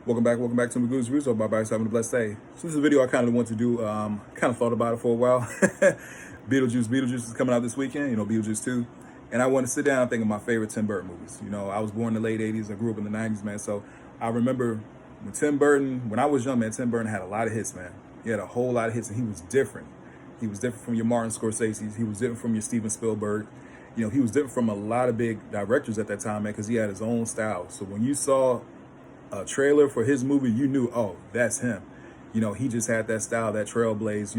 Welcome back to Magoo's Reviews. Hope everybody's having a blessed day. So this is a video I kind of want to do. Kind of thought about it for a while. Beetlejuice is coming out this weekend. Beetlejuice 2. And I want to sit down and think of my favorite Tim Burton movies. I was born in the late 80s. I grew up in the 90s, man. So I remember when I was young, man, Tim Burton had a lot of hits, man. He had a whole lot of hits, and he was different. He was different from your Martin Scorsese's. He was different from your Steven Spielberg. He was different from a lot of big directors at that time, man, because he had his own style. So when you saw a trailer for his movie, you knew, oh, that's him. He just had that style, that trailblaze,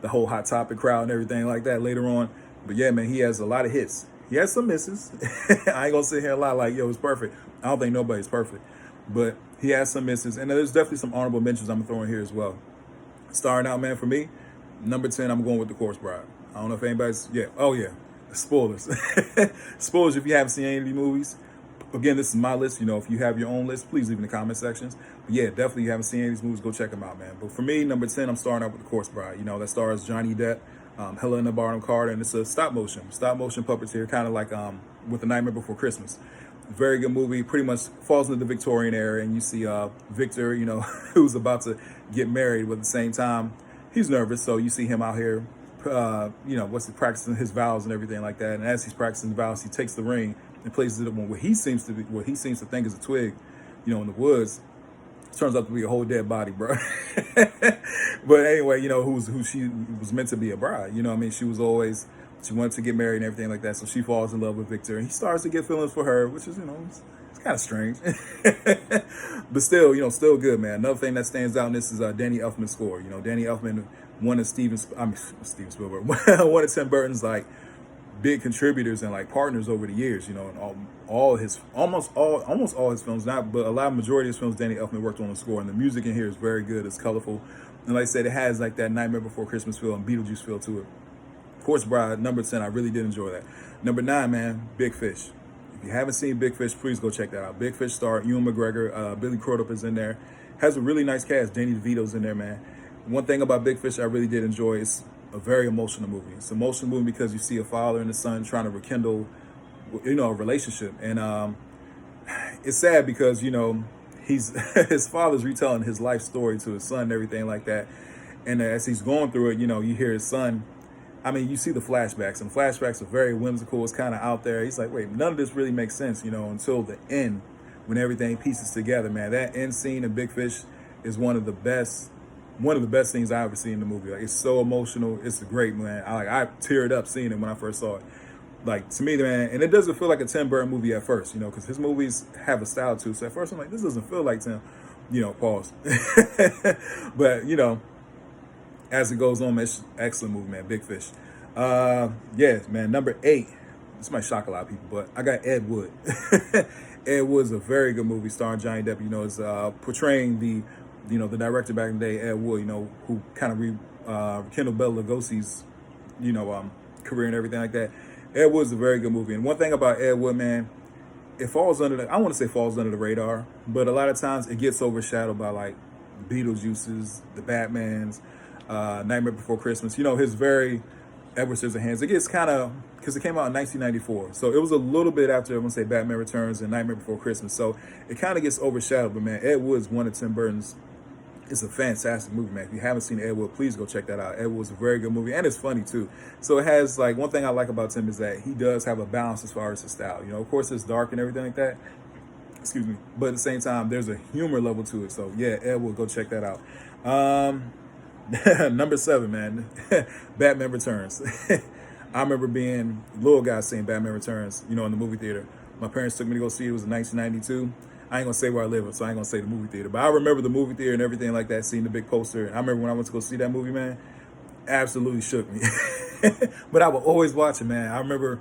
the whole Hot Topic crowd and everything like that later on. But yeah, man, he has a lot of hits. He has some misses. I ain't gonna sit here and lie like, yo, it's perfect. I don't think nobody's perfect. But he has some misses. And there's definitely some honorable mentions I'm throwing here as well. Starting out, man, for me, number 10, I'm going with The Corpse Bride. I don't know if anybody's, spoilers. Spoilers if you haven't seen any of these movies. Again, this is my list. If you have your own list, please leave in the comment sections. But yeah, definitely, you haven't seen any of these movies, go check them out, man. But for me, number 10, I'm starting out with The Corpse Bride. That stars Johnny Depp, Helena Bonham Carter, and it's a stop motion puppeteer, kind of like with The Nightmare Before Christmas. Very good movie. Pretty much falls into the Victorian era, and you see Victor, who's about to get married, but at the same time, he's nervous. So you see him out here, practicing his vows and everything like that. And as he's practicing the vows, he takes the ring and places it on what he seems to think is a twig, in the woods. Turns out to be a whole dead body, bro. But anyway, who she was meant to be a bride. She wanted to get married and everything like that. So she falls in love with Victor, and he starts to get feelings for her, which is, it's kind of strange. But still good, man. Another thing that stands out in this is Danny Elfman's score. Danny Elfman, one of Steven Spielberg, one of Tim Burton's big contributors and partners over the years, and almost all his films, but a lot of majority of his films, Danny Elfman worked on the score, and the music in here is very good. It's colorful, and like I said, it has that Nightmare Before Christmas feel and Beetlejuice feel to it. Corpse Bride, number 10, I really did enjoy that. Number 9, man, Big Fish. If you haven't seen Big Fish, please go check that out. Big Fish star Ewan McGregor, Billy Crudup is in there. Has a really nice cast. Danny DeVito's in there, man. One thing about Big Fish I really did enjoy is a very emotional movie. It's an emotional movie because you see a father and a son trying to rekindle, a relationship. And it's sad because, he's his father's retelling his life story to his son and everything like that. And as he's going through it, you hear his son. You see the flashbacks, and flashbacks are very whimsical. It's kind of out there. He's like, wait, none of this really makes sense, until the end when everything pieces together, man. That end scene in Big Fish is one of the best things I ever seen in the movie. It's so emotional. It's great, man. I teared up seeing it when I first saw it. To me, man, and it doesn't feel like a Tim Burton movie at first, because his movies have a style too. So at first I'm like, this doesn't feel like Tim, pause. But, as it goes on, man, it's excellent movie, man. Big Fish. Yeah, man, number 8. This might shock a lot of people, but I got Ed Wood. Ed Wood's a very good movie starring Johnny Depp. It's portraying the director back in the day, Ed Wood, who kind of rekindled Bela Lugosi's, career and everything like that. Ed Wood's a very good movie. And one thing about Ed Wood, man, it falls under I want to say falls under the radar, but a lot of times it gets overshadowed by Beetlejuice's, the Batmans, Nightmare Before Christmas. His very Edward Scissorhands. It gets kind of, because it came out in 1994. So it was a little bit after, I want to say, Batman Returns and Nightmare Before Christmas. So it kind of gets overshadowed. But man, Ed Wood's one of Tim Burton's. It's a fantastic movie, man. If you haven't seen Ed Wood, please go check that out. Ed Wood's a very good movie, and it's funny too. So it has one thing I like about Tim is that he does have a balance as far as his style. Of course, it's dark and everything like that. Excuse me, but at the same time, there's a humor level to it. So yeah, Ed Wood, go check that out. Number 7, man, Batman Returns. I remember being a little guy seeing Batman Returns, in the movie theater. My parents took me to go see it. It was in 1992. I ain't gonna say where I live, so I ain't gonna say the movie theater. But I remember the movie theater and everything like that, seeing the big poster. And I remember when I went to go see that movie, man, absolutely shook me. But I would always watch it, man. I remember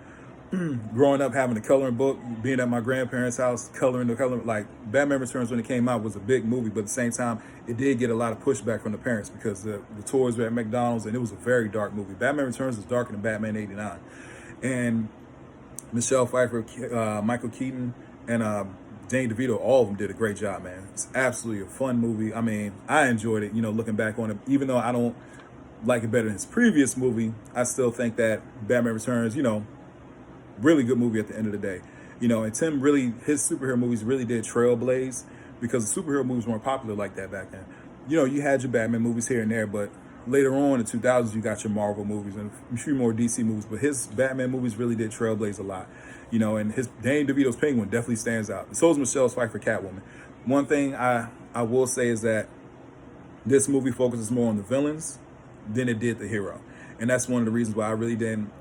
growing up having a coloring book, being at my grandparents' house, coloring the color. Batman Returns when it came out was a big movie, but at the same time, it did get a lot of pushback from the parents because the toys were at McDonald's, and it was a very dark movie. Batman Returns is darker than Batman '89, and Michelle Pfeiffer, Michael Keaton, and Danny DeVito, all of them did a great job, man. It's absolutely a fun movie. I enjoyed it, looking back on it. Even though I don't like it better than his previous movie, I still think that Batman Returns, really good movie at the end of the day. And Tim really, his superhero movies really did trailblaze because the superhero movies weren't popular like that back then. You know, you had your Batman movies here and there, but later on in the 2000s, you got your Marvel movies and a few more DC movies. But his Batman movies really did trailblaze a lot, you know. And his Danny DeVito's Penguin definitely stands out. So is Michelle's fight for Catwoman. One thing I will say is that this movie focuses more on the villains than it did the hero, and that's one of the reasons why I really didn't.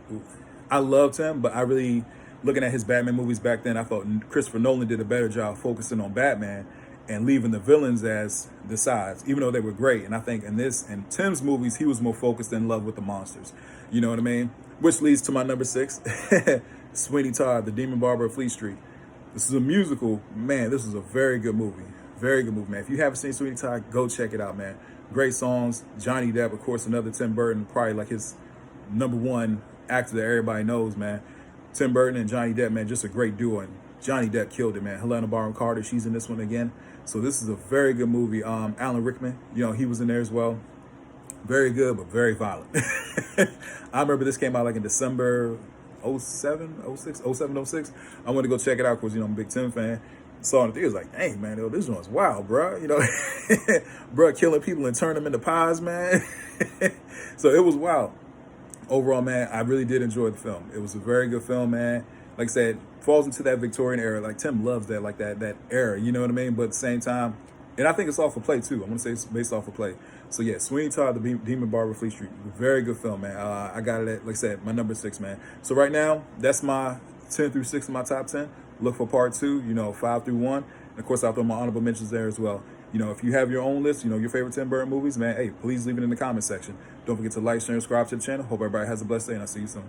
I loved him, but I really, looking at his Batman movies back then, I thought Christopher Nolan did a better job focusing on Batman and leaving the villains as the sides, even though they were great. And I think in Tim's movies, he was more focused in love with the monsters. You know what I mean? Which leads to my number 6, Sweeney Todd, The Demon Barber of Fleet Street. This is a musical. Man, this is a very good movie. Very good movie, man. If you haven't seen Sweeney Todd, go check it out, man. Great songs. Johnny Depp, of course, another Tim Burton, probably like his #1 actor that everybody knows, man. Tim Burton and Johnny Depp, man, just a great duo. And Johnny Depp killed it, man. Helena Bonham Carter, she's in this one again. So this is a very good movie. Alan Rickman, you know, he was in there as well. Very good, but very violent. I remember this came out like in December 07, 06, 07, 06. I went to go check it out because, you know, I'm a big Tim fan. Saw it in the theater, was like, dang, man, yo, this one's wild, bro. You know, bro, killing people and turning them into pies, man. So it was wild. Overall, man, I really did enjoy the film. It was a very good film, man. Like I said, falls into that Victorian era. Like Tim loves that, like that era. You know what I mean? But at the same time, and I think it's off of play too. I'm gonna say it's based off of play. So yeah, Sweeney Todd, The Demon Barber of Fleet Street, very good film, man. I got it at, like I said, my number 6, man. So right now, that's my 10 through 6 of my top 10. Look for part 2, you know, 5 through 1. And of course, I'll throw my honorable mentions there as well. You know, if you have your own list, you know, your favorite Tim Burton movies, man, hey, please leave it in the comment section. Don't forget to like, share, and subscribe to the channel. Hope everybody has a blessed day, and I'll see you soon.